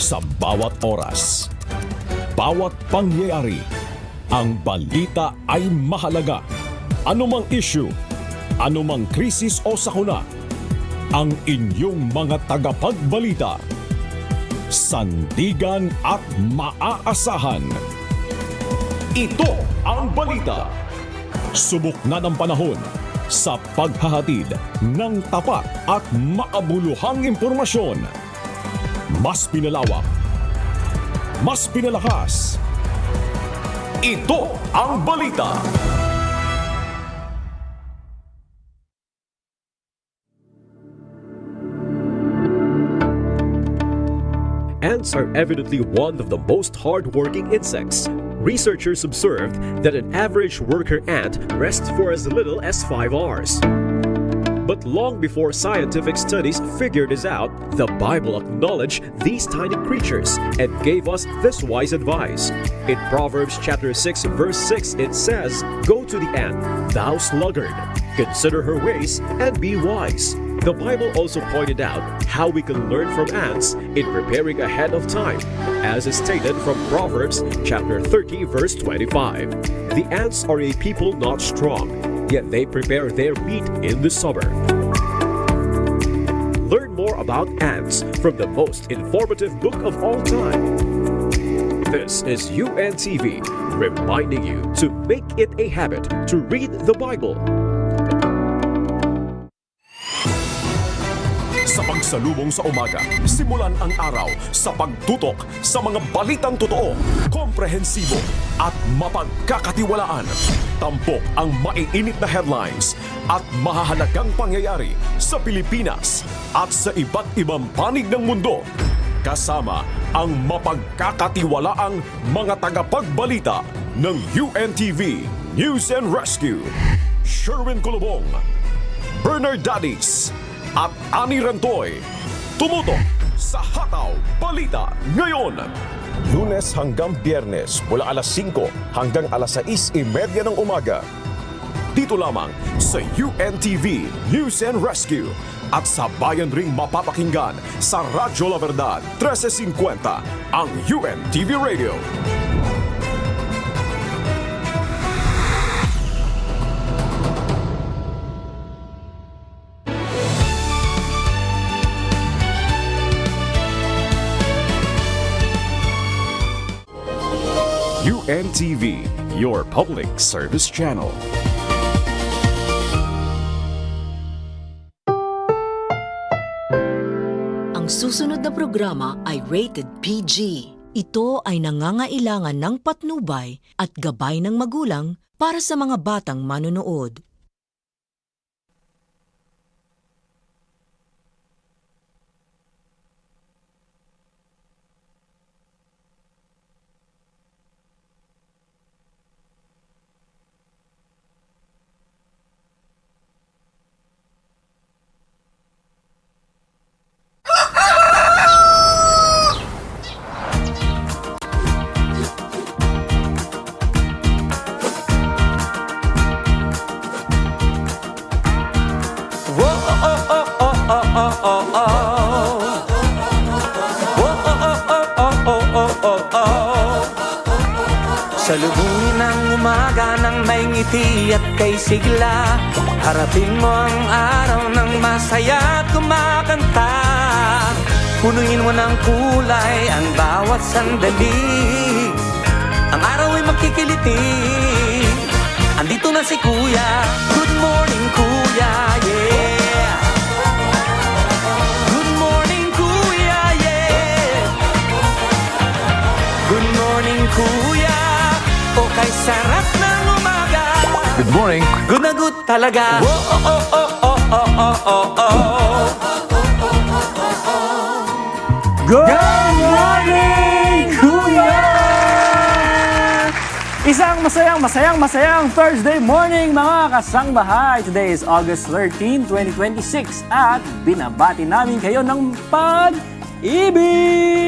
Sa bawat oras, bawat pangyayari, ang balita ay mahalaga. Anumang issue, anumang krisis o sakuna, ang inyong mga tagapagbalita. Sandigan at maaasahan. Ito ang balita. Subok na ng panahon sa paghahatid ng tapat at makabuluhang impormasyon. Mas pinalawak, mas pinalakas. Ito ang balita. Ants are evidently one of the most hard-working insects. Researchers observed that an average worker ant rests for as little as 5 hours. But long before scientific studies figured this out, the Bible acknowledged these tiny creatures and gave us this wise advice. In Proverbs chapter 6 verse 6 it says, "Go to the ant, thou sluggard, consider her ways and be wise." The Bible also pointed out how we can learn from ants in preparing ahead of time, as is stated from Proverbs chapter 30 verse 25. The ants are a people not strong, yet they prepare their meat in the summer. Learn more about ants from the most informative book of all time. This is UNTV, reminding you to make it a habit to read the Bible. Sa pagsalubong sa umaga, simulan ang araw sa pagtutok sa mga balitang totoo, komprehensibo at mapagkakatiwalaan. Tampok ang maiinit na headlines at mahahalagang pangyayari sa Pilipinas at sa iba't ibang panig ng mundo. Kasama ang mapagkakatiwalaang mga tagapagbalita ng UNTV News and Rescue. Sherwin Colobong, Bernard Dadis, at Ani Rantoy. Tumutok sa Hataw Balita Ngayon. Lunes hanggang Biyernes mula alas 5 hanggang alas 6:30 ng umaga. Dito lamang sa UNTV News and Rescue at sa bayan ring mapapakinggan sa Radyo La Verdad 1350 ang UNTV Radio. UNTV, your public service channel. Ang susunod na programa ay rated PG. Ito ay nangangailangan ng patnubay at gabay ng magulang para sa mga batang manonood. Salubungin ang umaga ng may ngiti at kay sigla. Harapin mo ang araw ng masaya at kumakanta. Punuin mo ng kulay ang bawat sandali. Ang araw ay makikiliti. Andito na si Kuya. Good morning, Kuya, yeah. Good morning, Kuya, yeah. Good morning, Kuya. O kay sarap ng umaga. Good morning. Good na good talaga. Oh, oh, oh, oh, oh, oh, oh, oh. Good morning, Kuya! Isang masayang Thursday morning mga kasangbahay. Today is August 13, 2026 at binabati namin kayo ng pag-ibig!